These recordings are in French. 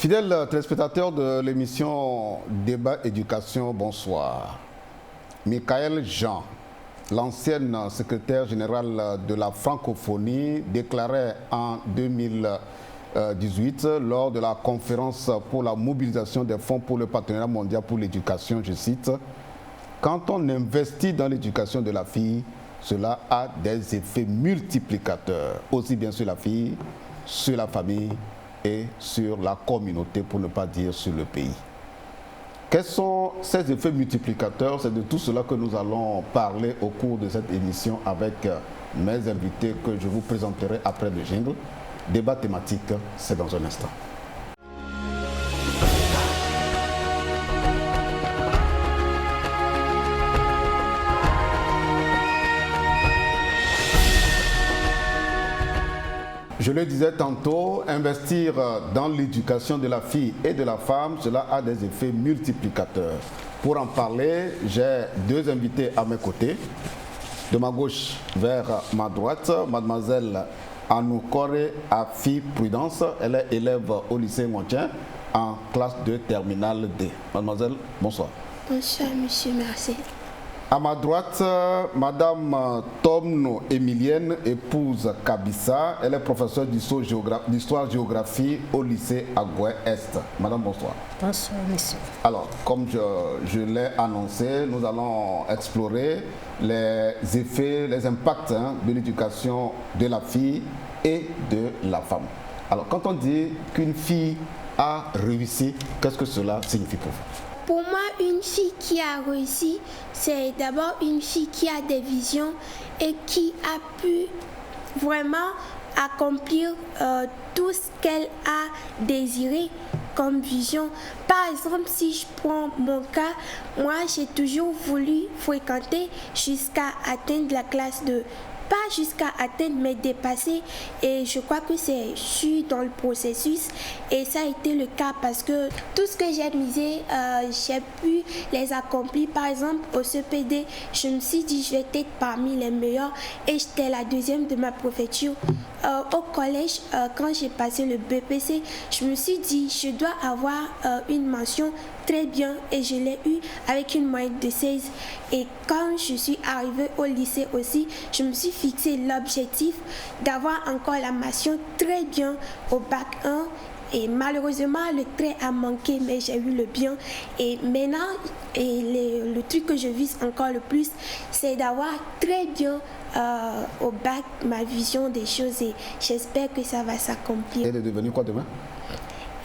Fidèles téléspectateurs de l'émission Débat Éducation, bonsoir. Michael Jean, l'ancienne secrétaire générale de la francophonie, déclarait en 2018 lors de la conférence pour la mobilisation des fonds pour le partenariat mondial pour l'éducation, je cite, « Quand on investit dans l'éducation de la fille, cela a des effets multiplicateurs, aussi bien sur la fille, sur la famille et sur la communauté, pour ne pas dire sur le pays. » Quels sont ces effets multiplicateurs? C'est de tout cela que nous allons parler au cours de cette émission avec mes invités que je vous présenterai après le jingle. Débat thématique, c'est dans un instant. Je le disais tantôt, investir dans l'éducation de la fille et de la femme, cela a des effets multiplicateurs. Pour en parler, j'ai deux invités à mes côtés. De ma gauche vers ma droite, mademoiselle Anoukore Afi Prudence. Elle est élève au lycée Montien en classe de terminale D. Mademoiselle, bonsoir. Bonsoir, monsieur, merci. À ma droite, Madame Tomno Emilienne, épouse Kabissa. Elle est professeure d'histoire-géographie au lycée Agoué-Est. Madame, bonsoir. Bonsoir, monsieur. Alors, comme je l'ai annoncé, nous allons explorer les effets, les impacts de l'éducation de la fille et de la femme. Alors, quand on dit qu'une fille a réussi, qu'est-ce que cela signifie pour vous? Pour moi, une fille qui a réussi, c'est d'abord une fille qui a des visions et qui a pu vraiment accomplir tout ce qu'elle a désiré comme vision. Par exemple, si je prends mon cas, moi j'ai toujours voulu fréquenter jusqu'à atteindre la classe 2. Pas jusqu'à atteindre, mais dépasser. Et je crois que je suis dans le processus. Et ça a été le cas parce que tout ce que j'ai misé, j'ai pu les accomplir. Par exemple, au CPD, je me suis dit, je vais être parmi les meilleurs. Et j'étais la deuxième de ma préfecture. Au collège, quand j'ai passé le BPC, je me suis dit, je dois avoir une mention très bien. Et je l'ai eu avec une moyenne de 16. Et quand je suis arrivée au lycée aussi, je me suis fixé l'objectif d'avoir encore la mention très bien au bac 1. Et malheureusement, le trait a manqué, mais j'ai eu le bien. Et maintenant, le truc que je vise encore le plus, c'est d'avoir très bien au bac ma vision des choses. Et j'espère que ça va s'accomplir. Et de devenir quoi demain?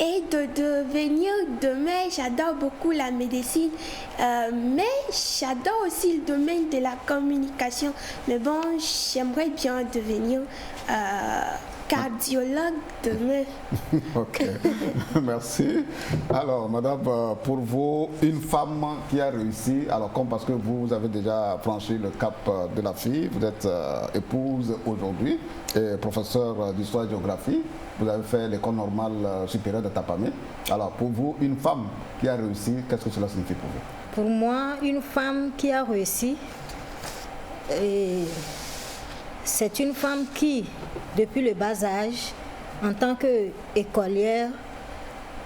Et de devenir demain, j'adore beaucoup la médecine, mais j'adore aussi le domaine de la communication. Mais bon, j'aimerais bien devenir cardiologue demain. Ok, merci. Alors, madame, pour vous, une femme qui a réussi, alors comme parce que vous avez déjà franchi le cap de la fille, vous êtes épouse aujourd'hui et professeur d'histoire-géographie, vous avez fait l'école normale supérieure de Tapamé. Alors, pour vous, une femme qui a réussi, qu'est-ce que cela signifie pour vous? Pour moi, une femme qui a réussi, c'est une femme qui, depuis le bas âge, en tant qu'écolière,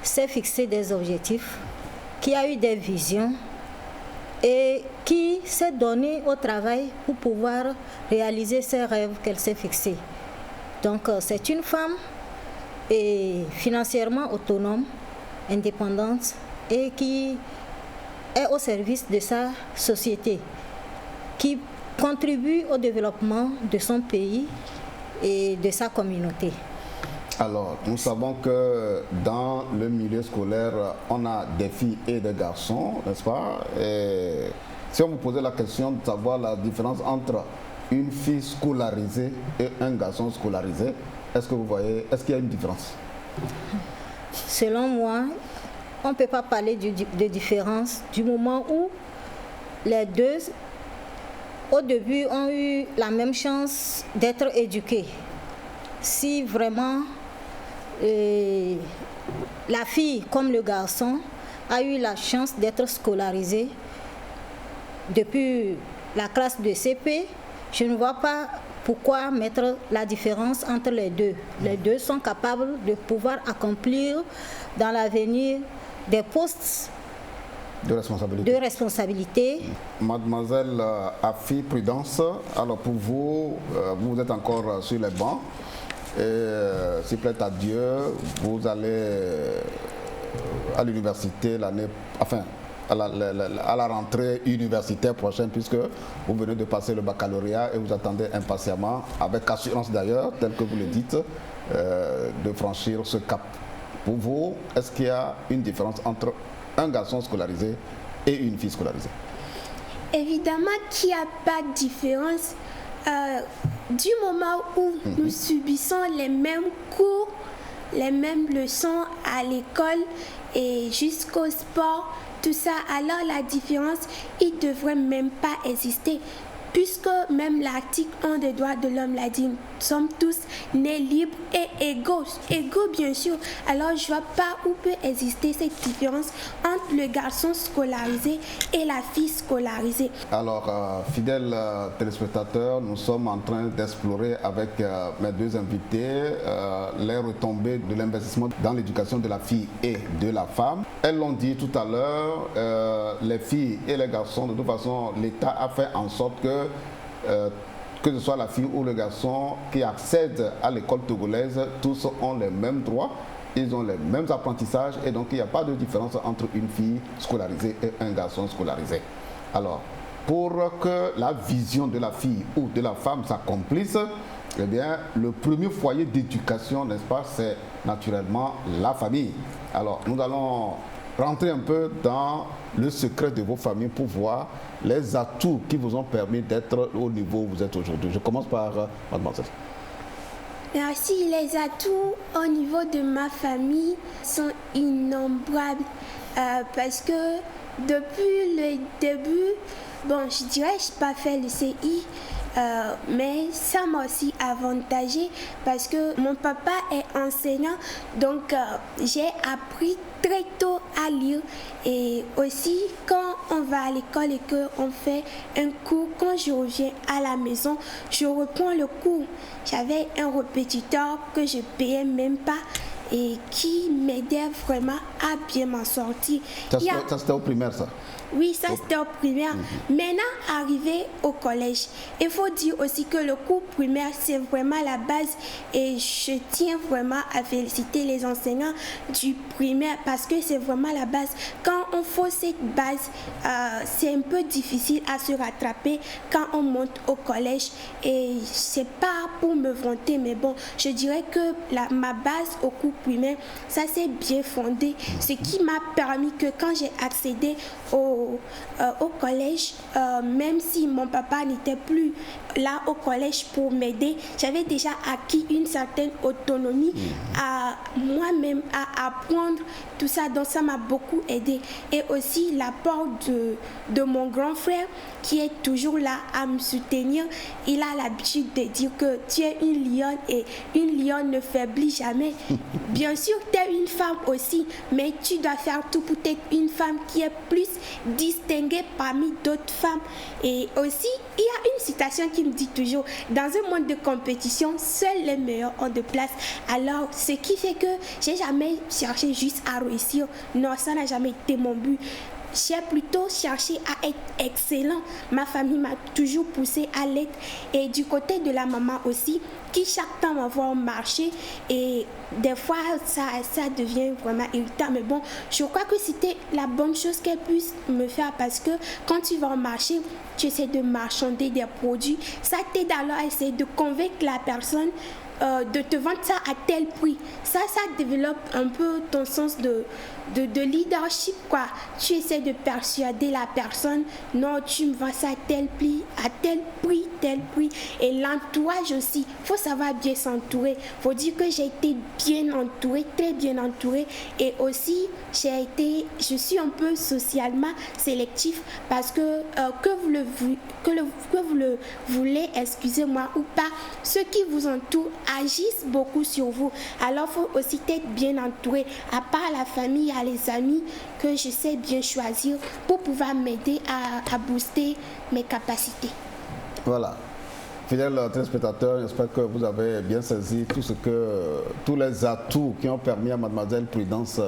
s'est fixé des objectifs, qui a eu des visions et qui s'est donnée au travail pour pouvoir réaliser ses rêves qu'elle s'est fixés. Donc, c'est une femme financièrement autonome, indépendante et qui est au service de sa société, qui contribue au développement de son pays et de sa communauté. Alors, nous savons que dans le milieu scolaire, on a des filles et des garçons, n'est-ce pas? Et si on vous posait la question de savoir la différence entre une fille scolarisée et un garçon scolarisé, est-ce que vous voyez, est-ce qu'il y a une différence? Selon moi, on ne peut pas parler de différence du moment où les deux, au début, ont eu la même chance d'être éduqués. Si vraiment la fille, comme le garçon, a eu la chance d'être scolarisée depuis la classe de CP, je ne vois pas Pourquoi mettre la différence entre les deux? Les deux sont capables de pouvoir accomplir dans l'avenir des postes de responsabilité. Mademoiselle Afi Prudence, alors pour vous, vous êtes encore sur les bancs. S'il plaît à Dieu, vous allez à l'université à la rentrée universitaire prochaine, puisque vous venez de passer le baccalauréat et vous attendez impatiemment, avec assurance d'ailleurs, tel que vous le dites, de franchir ce cap. Pour vous, est-ce qu'il y a une différence entre un garçon scolarisé et une fille scolarisée? Évidemment qu'il n'y a pas de différence. Du moment où nous subissons les mêmes cours, les mêmes leçons à l'école et jusqu'au sport, tout ça, alors la différence, il ne devrait même pas exister. Puisque même l'article 1 des droits de l'homme l'a dit, nous sommes tous nés libres et égaux. Égaux, bien sûr. Alors, je ne vois pas où peut exister cette différence entre le garçon scolarisé et la fille scolarisée. Alors, fidèles téléspectateurs, nous sommes en train d'explorer avec mes deux invités les retombées de l'investissement dans l'éducation de la fille et de la femme. Elles l'ont dit tout à l'heure, les filles et les garçons, de toute façon, l'État a fait en sorte que ce soit la fille ou le garçon qui accède à l'école togolaise, tous ont les mêmes droits, ils ont les mêmes apprentissages et donc il n'y a pas de différence entre une fille scolarisée et un garçon scolarisé. Alors, pour que la vision de la fille ou de la femme s'accomplisse, eh bien, le premier foyer d'éducation, n'est-ce pas, c'est naturellement la famille. Alors, nous allons rentrer un peu dans le secret de vos familles pour voir les atouts qui vous ont permis d'être au niveau où vous êtes aujourd'hui. Je commence par mademoiselle. Merci. Les atouts au niveau de ma famille sont innombrables parce que depuis le début, bon, je dirais que je n'ai pas fait le CI, mais ça m'a aussi avantagé parce que mon papa est enseignant, donc j'ai appris très tôt à lire et aussi quand on va à l'école et qu'on fait un cours, quand je reviens à la maison, je reprends le cours. J'avais un répétiteur que je payais même pas et qui m'aidait vraiment à bien m'en sortir. Ça c'était au primaire ça? Oui, ça c'était au primaire. Maintenant, arrivé au collège, il faut dire aussi que le cours primaire, c'est vraiment la base et je tiens vraiment à féliciter les enseignants du primaire parce que c'est vraiment la base. Quand on fait cette base, c'est un peu difficile à se rattraper quand on monte au collège et c'est pas pour me vanter, mais bon, je dirais que ma base au cours primaire, ça s'est bien fondé, ce qui m'a permis que quand j'ai accédé au collège, même si mon papa n'était plus là au collège pour m'aider, j'avais déjà acquis une certaine autonomie à moi-même, à apprendre tout ça, donc ça m'a beaucoup aidé. Et aussi l'apport de mon grand frère qui est toujours là à me soutenir. Il a l'habitude de dire que tu es une lionne et une lionne ne faiblit jamais. Bien sûr, tu es une femme aussi, mais tu dois faire tout pour être une femme qui est plus distinguée parmi d'autres femmes. Et aussi, il y a une citation qui me dit toujours, dans un monde de compétition, seuls les meilleurs ont de place. Alors, ce qui fait que j'ai jamais cherché juste à réussir. Non, ça n'a jamais été mon but. J'ai plutôt cherché à être excellent. Ma famille m'a toujours poussé à l'être. Et du côté de la maman aussi, qui chaque temps va voir marcher. Et des fois, ça devient vraiment irritant. Mais bon, je crois que c'était la bonne chose qu'elle puisse me faire parce que quand tu vas au marché, tu essaies de marchander des produits. Ça t'aide alors à essayer de convaincre la personne de te vendre ça à tel prix. Ça développe un peu ton sens de leadership, quoi. Tu essaies de persuader la personne, non, tu me vends ça à tel prix, tel prix. Et l'entourage aussi, il faut savoir bien s'entourer. Il faut dire que j'ai été bien entourée, très bien entourée. Et aussi, je suis un peu socialement sélectif parce que vous le voulez, excusez-moi, ou pas, ceux qui vous entourent agissent beaucoup sur vous. Alors, il faut aussi être bien entouré. À part la famille, il y a les amis que je sais bien choisir pour pouvoir m'aider à booster mes capacités. Voilà. Fidèles téléspectateurs, j'espère que vous avez bien saisi tous les atouts qui ont permis à mademoiselle Prudence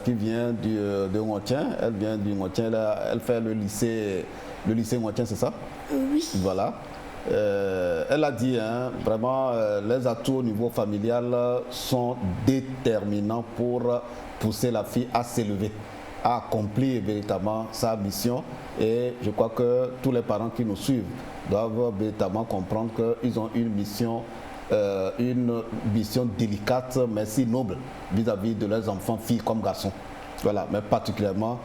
qui vient de Ngontien. Elle vient du Ngontien, elle fait le lycée Ngontien, c'est ça? Oui. Voilà. Elle a dit, vraiment, les atouts au niveau familial sont déterminants pour pousser la fille à s'élever, à accomplir véritablement sa mission. Et je crois que tous les parents qui nous suivent doivent véritablement comprendre qu'ils ont une mission délicate, mais si noble vis-à-vis de leurs enfants, filles comme garçons. Voilà, mais particulièrement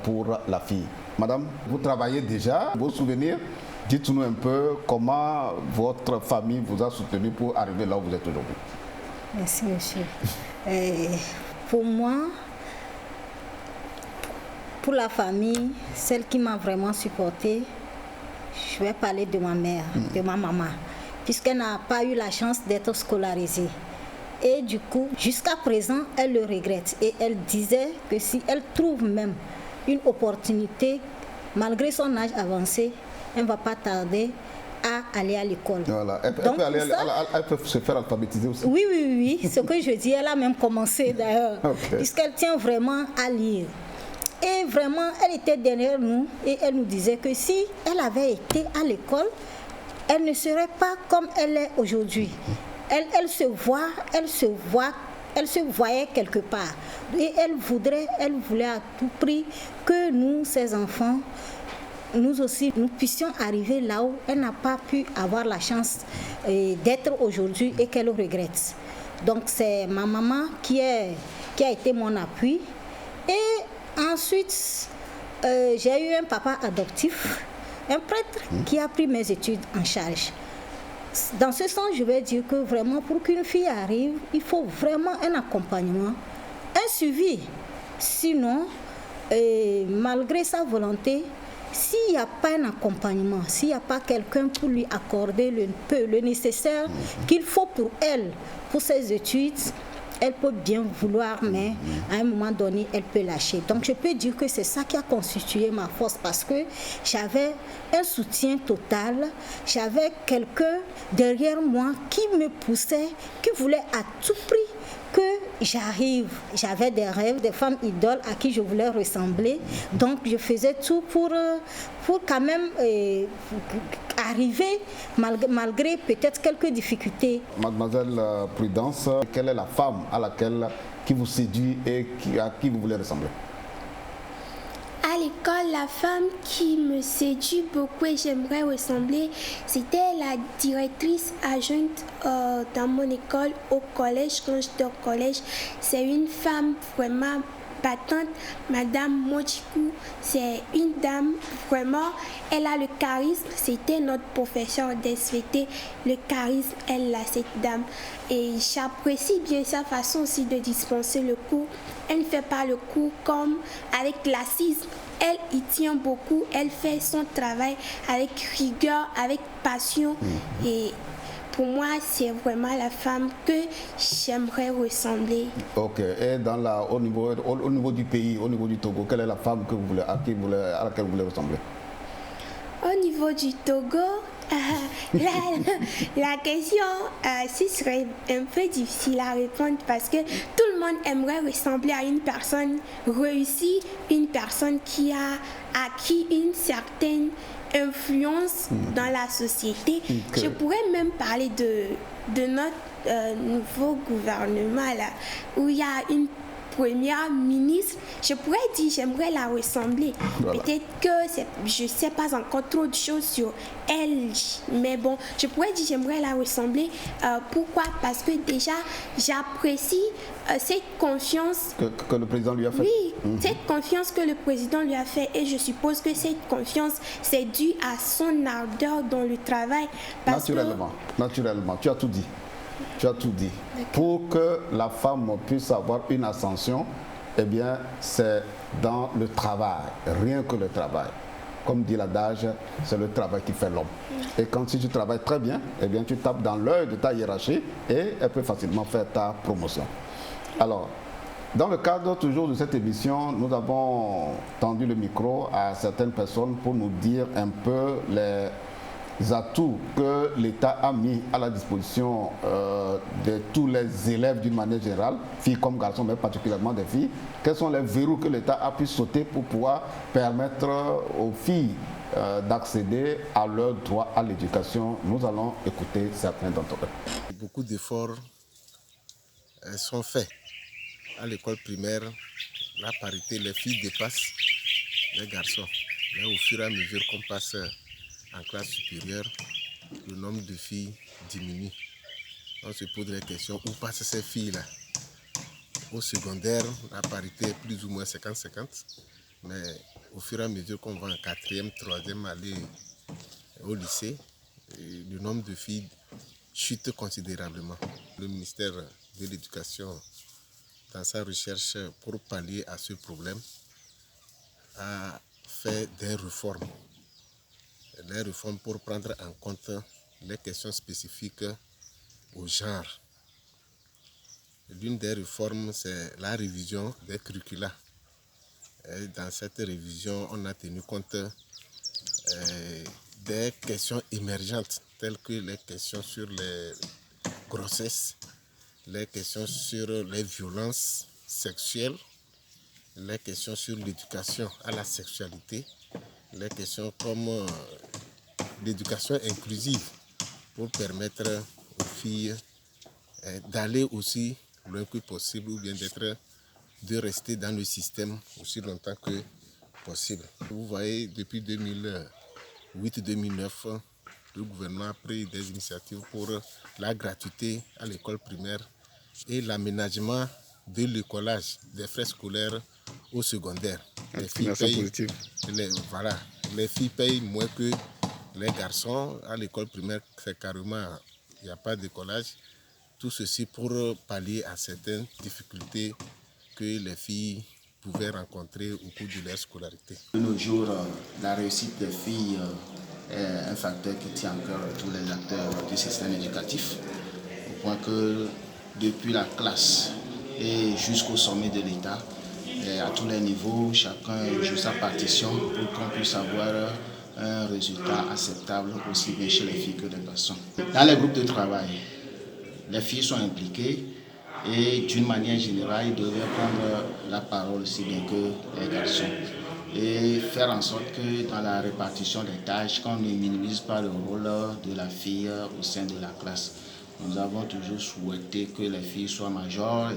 pour la fille. Madame, vous travaillez déjà, vos souvenirs, dites-nous un peu comment votre famille vous a soutenu pour arriver là où vous êtes aujourd'hui. Merci, monsieur. Pour moi, pour la famille, celle qui m'a vraiment supportée, je vais parler de ma mère, de ma maman, puisqu'elle n'a pas eu la chance d'être scolarisée. Et du coup, jusqu'à présent, elle le regrette. Et elle disait que si elle trouve même une opportunité, malgré son âge avancé, elle ne va pas tarder à aller à l'école. Voilà. Elle peut se faire alphabétiser aussi. Oui. Ce que je dis, elle a même commencé d'ailleurs, puisqu'elle tient vraiment à lire. Et vraiment, elle était derrière nous et elle nous disait que si elle avait été à l'école, elle ne serait pas comme elle est aujourd'hui. Elle se voyait quelque part. Et elle voulait à tout prix que nous, ses enfants, nous aussi, nous puissions arriver là où elle n'a pas pu avoir la chance d'être aujourd'hui et qu'elle regrette. Donc c'est ma maman qui a été mon appui. Et ensuite, j'ai eu un papa adoptif, un prêtre qui a pris mes études en charge. Dans ce sens, je vais dire que vraiment, pour qu'une fille arrive, il faut vraiment un accompagnement, un suivi. Sinon, malgré sa volonté, s'il n'y a pas un accompagnement, s'il n'y a pas quelqu'un pour lui accorder le nécessaire qu'il faut pour elle, pour ses études, elle peut bien vouloir, mais à un moment donné, elle peut lâcher. Donc, je peux dire que c'est ça qui a constitué ma force parce que j'avais un soutien total, j'avais quelqu'un derrière moi qui me poussait, qui voulait à tout prix que j'arrive. J'avais des rêves, des femmes idoles à qui je voulais ressembler. Donc, je faisais tout pour quand même arriver, malgré peut-être quelques difficultés. Mademoiselle Prudence, quelle est la femme qui vous séduit et à qui vous voulez ressembler? À l'école, la femme qui me séduit beaucoup et j'aimerais ressembler, c'était la directrice adjointe dans mon école au collège, quand j'étais au collège. C'est une femme vraiment battante, Madame Mochikou. C'est une dame, vraiment, elle a le charisme. C'était notre professeur d'SVT. Le charisme, elle a, cette dame. Et j'apprécie bien sa façon aussi de dispenser le cours. Elle ne fait pas le cours comme avec lassisme. Elle y tient beaucoup. Elle fait son travail avec rigueur, avec passion. Et pour moi, c'est vraiment la femme que j'aimerais ressembler. Ok. Et au niveau du pays, au niveau du Togo, quelle est la femme à laquelle vous voulez ressembler? Au niveau du Togo, la question, ce serait un peu difficile à répondre parce que tout le monde aimerait ressembler à une personne réussie, une personne qui a acquis une certaine influence dans la société. Je pourrais même parler de notre nouveau gouvernement là, où il y a une première ministre. Je pourrais dire j'aimerais la ressembler. Voilà. Peut-être que je ne sais pas encore trop de choses sur elle, mais bon, je pourrais dire j'aimerais la ressembler. Pourquoi? Parce que déjà j'apprécie cette confiance que le président lui a fait. Oui, cette confiance que le président lui a fait, et je suppose que cette confiance c'est dû à son ardeur dans le travail. Naturellement, tu as tout dit. Tu as tout dit. Pour que la femme puisse avoir une ascension, eh bien, c'est dans le travail, rien que le travail. Comme dit l'adage, c'est le travail qui fait l'homme. Et quand si tu travailles très bien, eh bien, tu tapes dans l'œil de ta hiérarchie et elle peut facilement faire ta promotion. Alors, dans le cadre toujours de cette émission, nous avons tendu le micro à certaines personnes pour nous dire un peu atouts que l'État a mis à la disposition de tous les élèves d'une manière générale, filles comme garçons, mais particulièrement des filles, quels sont les verrous que l'État a pu sauter pour pouvoir permettre aux filles d'accéder à leur droit à l'éducation? Nous allons écouter certains d'entre eux. Beaucoup d'efforts sont faits. À l'école primaire, la parité, les filles dépassent les garçons. Mais au fur et à mesure qu'on passe en classe supérieure, le nombre de filles diminue. On se pose la question, où passent ces filles-là? Au secondaire, la parité est plus ou moins 50-50. Mais au fur et à mesure qu'on va en 4e, 3e, aller au lycée, le nombre de filles chute considérablement. Le ministère de l'Éducation, dans sa recherche pour pallier à ce problème, a fait des réformes. Les réformes pour prendre en compte les questions spécifiques au genre. L'une des réformes, c'est la révision des curricula. Et dans cette révision, on a tenu compte des questions émergentes, telles que les questions sur les grossesses, les questions sur les violences sexuelles, les questions sur l'éducation à la sexualité, les questions comme l'éducation inclusive pour permettre aux filles d'aller aussi loin que possible ou bien de rester dans le système aussi longtemps que possible. Vous voyez, depuis 2008-2009, le gouvernement a pris des initiatives pour la gratuité à l'école primaire et l'aménagement de l'écolage des frais scolaires au secondaire. Les filles payent moins que les garçons. À l'école primaire, c'est carrément, il n'y a pas d'écolage. Tout ceci pour pallier à certaines difficultés que les filles pouvaient rencontrer au cours de leur scolarité. De nos jours, la réussite des filles est un facteur qui tient à cœur tous les acteurs du système éducatif, au point que depuis la classe et jusqu'au sommet de l'État, à tous les niveaux, chacun joue sa partition pour qu'on puisse avoir un résultat acceptable aussi bien chez les filles que les garçons. Dans les groupes de travail, les filles sont impliquées et d'une manière générale, ils devraient prendre la parole aussi bien que les garçons et faire en sorte que dans la répartition des tâches, qu'on ne minimise pas le rôle de la fille au sein de la classe. Nous avons toujours souhaité que les filles soient majeures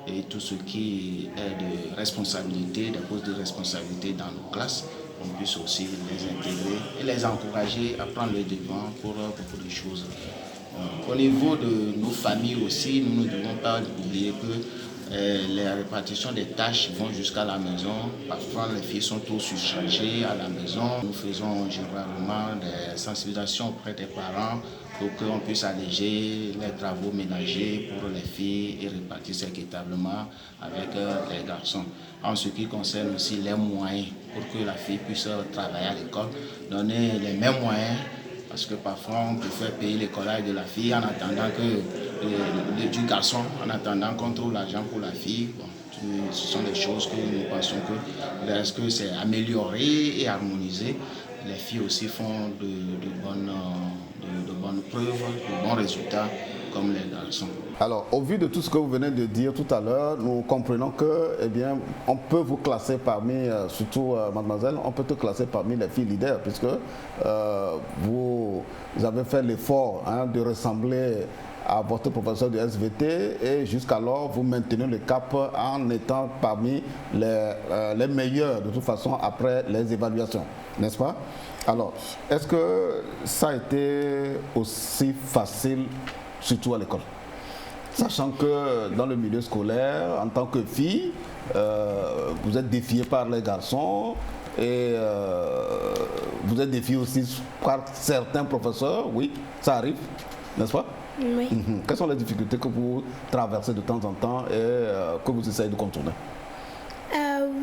et tout ce qui est de responsabilité, des postes de responsabilité dans nos classes, on puisse aussi les intégrer et les encourager à prendre le devant pour beaucoup de choses. Au niveau de nos familles aussi, nous ne devons pas oublier que les répartitions des tâches vont jusqu'à la maison. Parfois, les filles sont trop surchargées à la maison. Nous faisons généralement des sensibilisations auprès des parents pour qu'on puisse alléger les travaux ménagers pour les filles et répartir ça équitablement avec les garçons. En ce qui concerne aussi les moyens pour que la fille puisse travailler à l'école, donner les mêmes moyens. Parce que parfois, on préfère payer l'écolage de la fille en attendant du garçon, en attendant qu'on trouve l'argent pour la fille. Bon, ce sont des choses que nous pensons que lorsque c'est amélioré et harmonisé, les filles aussi font de bonnes preuves, de bons résultats comme les garçons. Alors, au vu de tout ce que vous venez de dire tout à l'heure, nous comprenons que, eh bien, on peut vous classer parmi, surtout mademoiselle, on peut te classer parmi les filles leaders, puisque vous avez fait l'effort de ressembler à votre professeur de SVT et jusqu'alors vous maintenez le cap en étant parmi les meilleurs de toute façon après les évaluations, n'est-ce pas? Alors, est-ce que ça a été aussi facile, surtout à l'école? Sachant que dans le milieu scolaire, en tant que fille, vous êtes défiée par les garçons et vous êtes défiée aussi par certains professeurs, oui, ça arrive, n'est-ce pas? Oui. Quelles sont les difficultés que vous traversez de temps en temps et que vous essayez de contourner?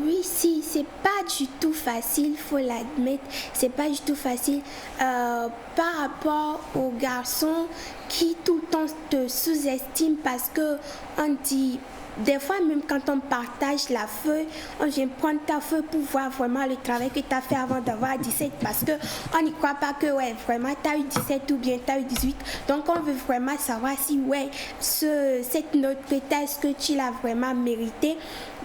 Oui, si, c'est pas du tout facile, il faut l'admettre, c'est pas du tout facile. Par rapport aux garçons, qui tout le temps te sous-estime parce que on dit, des fois même quand on partage la feuille, on vient prendre ta feuille pour voir vraiment le travail que tu as fait avant d'avoir 17 parce qu'on n'y croit pas que ouais, vraiment tu as eu 17 ou bien tu as eu 18. Donc on veut vraiment savoir si ouais, cette note que tu as, est-ce que tu l'as vraiment mérité.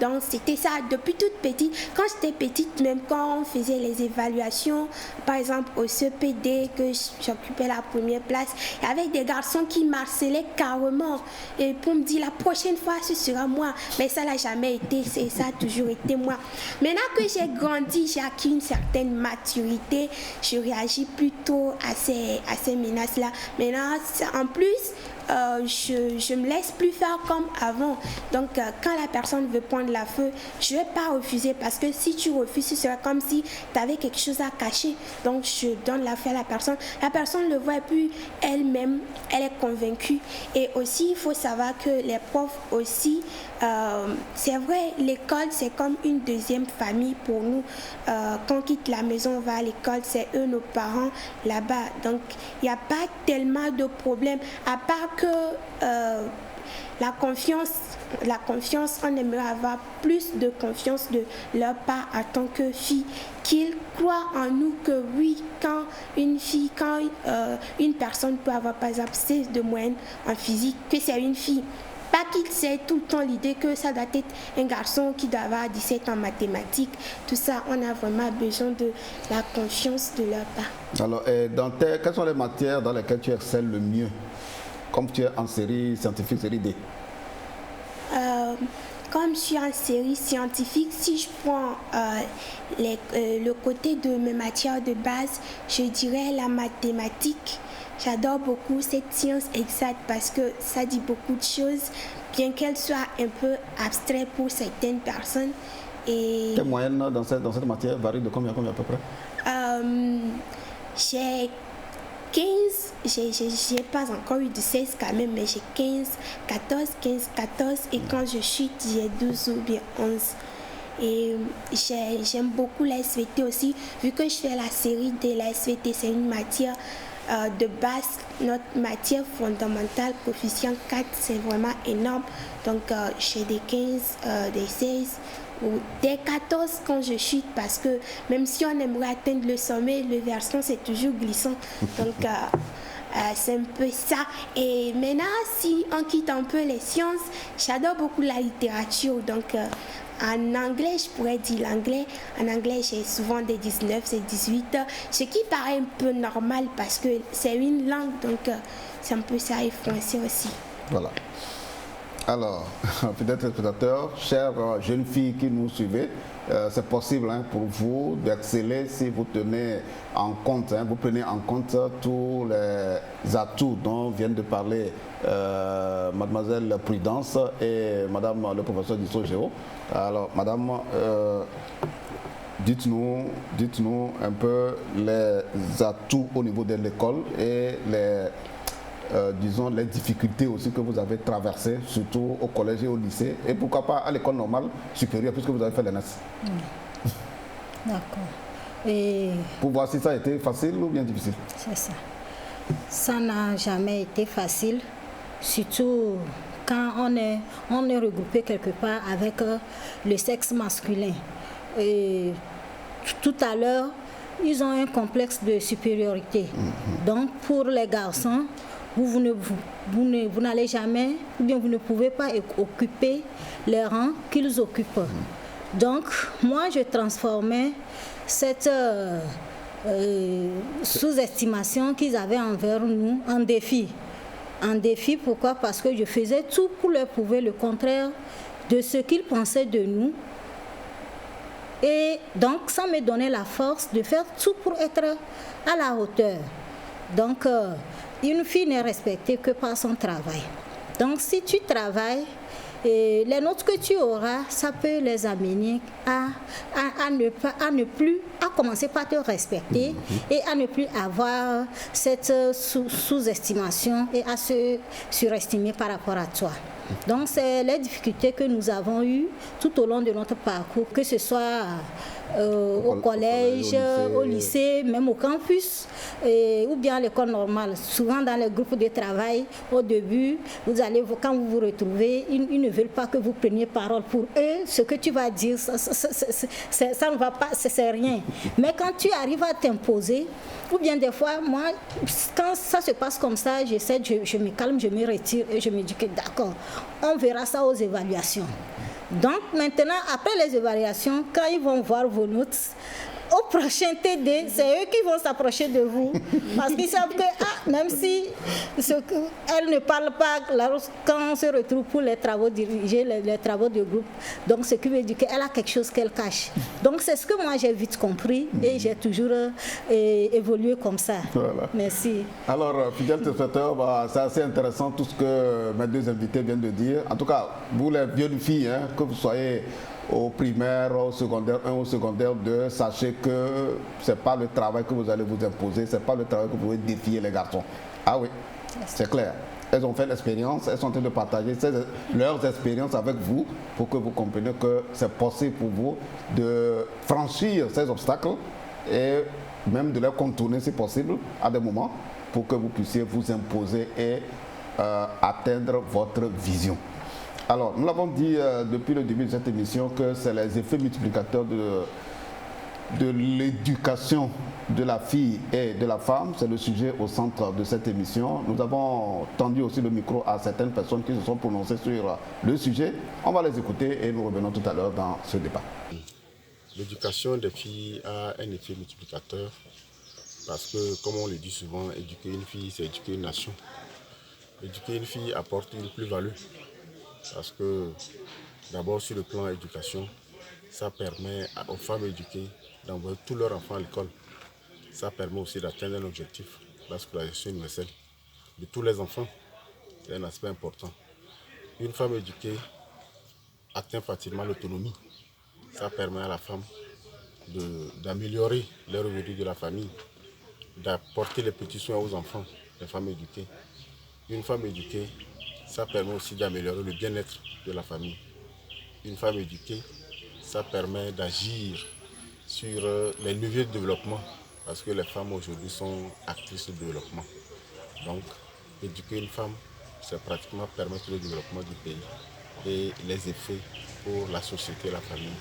Donc c'était ça depuis toute petite. Quand j'étais petite, même quand on faisait les évaluations, par exemple au CPD que j'occupais la première place, il y avait des garçons qui m'harcelaient carrément et pour me dire la prochaine fois ce sera moi. Mais ça n'a jamais été, ça a toujours été moi. Maintenant que j'ai grandi, j'ai acquis une certaine maturité, je réagis plutôt à ces menaces-là. Maintenant, en plus, je me laisse plus faire comme avant. Donc quand la personne veut prendre la feuille, je ne vais pas refuser parce que si tu refuses, ce sera comme si tu avais quelque chose à cacher. Donc je donne la feuille à la personne le voit et puis elle-même, elle est convaincue. Et aussi, il faut savoir que les profs aussi, c'est vrai, l'école c'est comme une deuxième famille pour nous. Quand on quitte la maison, on va à l'école, c'est eux nos parents là-bas. Donc il n'y a pas tellement de problèmes, à part que la confiance, on aimerait avoir plus de confiance de leur part en tant que fille, qu'ils croient en nous que oui, quand une personne peut avoir par exemple 16 de moyenne en physique, que c'est une fille. Pas qu'il sait tout le temps l'idée que ça doit être un garçon qui doit avoir 17 en mathématiques. Tout ça, on a vraiment besoin de la confiance de leur part. Alors, quelles sont les matières dans lesquelles tu excelles le mieux? Comme tu es en série scientifique, série D. Comme je suis en série scientifique, si je prends le côté de mes matières de base, je dirais la mathématique. J'adore beaucoup cette science exacte parce que ça dit beaucoup de choses, bien qu'elle soit un peu abstraite pour certaines personnes. Et quelle moyenne dans cette matière varie de combien à peu près? J'ai 15, j'ai pas encore eu de 16 quand même, mais j'ai 15, 14, et quand je chute, j'ai 12 ou bien 11. Et j'aime beaucoup la SVT aussi, vu que je fais la série de la SVT, c'est une matière de base, notre matière fondamentale, coefficient 4, c'est vraiment énorme. Donc j'ai des 15, des 16 ou des 14 quand je chute, parce que même si on aimerait atteindre le sommet, le versant c'est toujours glissant. Donc c'est un peu ça. Et maintenant, si on quitte un peu les sciences, j'adore beaucoup la littérature. Donc en anglais, je pourrais dire l'anglais. En anglais, j'ai souvent des 19, c'est 18. Ce qui paraît un peu normal parce que c'est une langue. Donc c'est un peu ça, et français aussi. Voilà. Alors, peut-être spectateurs, chères jeunes filles qui nous suivez, c'est possible pour vous d'exceller si vous tenez en compte, vous prenez en compte tous les atouts dont viennent de parler mademoiselle Prudence et madame le professeur d'histoire-géo. Alors, madame, dites-nous un peu les atouts au niveau de l'école et disons les difficultés aussi que vous avez traversées, surtout au collège et au lycée, et pourquoi pas à l'école normale supérieure, puisque vous avez fait l'ENS. D'accord. Et pour voir si ça a été facile ou bien difficile. C'est ça. Ça n'a jamais été facile, surtout quand on est regroupé quelque part avec le sexe masculin. Et tout à l'heure, ils ont un complexe de supériorité. Donc pour les garçons, vous n'allez jamais, ou bien vous ne pouvez pas occuper les rangs qu'ils occupent. Donc moi, je transformais cette sous-estimation qu'ils avaient envers nous en défi. En défi, pourquoi? Parce que je faisais tout pour leur prouver le contraire de ce qu'ils pensaient de nous. Et donc, ça me donnait la force de faire tout pour être à la hauteur. Donc, une fille n'est respectée que par son travail. Donc, si tu travailles, les notes que tu auras, ça peut les amener à commencer par te respecter et à ne plus avoir cette sous-estimation et à se surestimer par rapport à toi. Donc, c'est les difficultés que nous avons eues tout au long de notre parcours, que ce soit au collège, au lycée, même au campus, ou bien à l'école normale. Souvent dans les groupes de travail, au début, quand vous vous retrouvez, ils ne veulent pas que vous preniez parole. Pour eux, ce que tu vas dire, ça ne va pas, c'est rien. Mais quand tu arrives à t'imposer, ou bien des fois, moi, quand ça se passe comme ça, je me calme, je me retire et je me dis que d'accord, on verra ça aux évaluations. Donc maintenant, après les évaluations, quand ils vont voir vos notes, au prochain TD, c'est eux qui vont s'approcher de vous. Parce qu'ils savent que même si elle ne parle pas, quand on se retrouve pour les travaux dirigés, les travaux de groupe, donc ce qui veut dire qu'elle a quelque chose qu'elle cache. Donc c'est ce que moi j'ai vite compris et j'ai toujours évolué comme ça. Voilà. Merci. Alors, fidèles téléspectateurs, c'est assez intéressant tout ce que mes deux invités viennent de dire. En tout cas, vous les jeunes filles, que vous soyez au primaire, au secondaire 1, au secondaire 2, sachez que ce n'est pas le travail que vous allez vous imposer, ce n'est pas le travail que vous pouvez défier les garçons. Ah oui, c'est clair. Elles ont fait l'expérience, elles sont en train de partager leurs expériences avec vous pour que vous compreniez que c'est possible pour vous de franchir ces obstacles et même de les contourner si possible à des moments pour que vous puissiez vous imposer et atteindre votre vision. Alors, nous l'avons dit depuis le début de cette émission que c'est les effets multiplicateurs de l'éducation de la fille et de la femme. C'est le sujet au centre de cette émission. Nous avons tendu aussi le micro à certaines personnes qui se sont prononcées sur le sujet. On va les écouter et nous revenons tout à l'heure dans ce débat. L'éducation des filles a un effet multiplicateur parce que, comme on le dit souvent, éduquer une fille, c'est éduquer une nation. Éduquer une fille apporte une plus-value. Parce que d'abord sur le plan éducation, ça permet aux femmes éduquées d'envoyer tous leurs enfants à l'école. Ça permet aussi d'atteindre un objectif, la scolarisation universelle de tous les enfants. C'est un aspect important. Une femme éduquée atteint facilement l'autonomie. Ça permet à la femme d'améliorer les revenus de la famille, d'apporter les petits soins aux enfants, les femmes éduquées. Une femme éduquée, ça permet aussi d'améliorer le bien-être de la famille. Une femme éduquée, ça permet d'agir sur les leviers de développement parce que les femmes aujourd'hui sont actrices de développement. Donc, éduquer une femme, c'est pratiquement permettre le développement du pays et les effets pour la société et la famille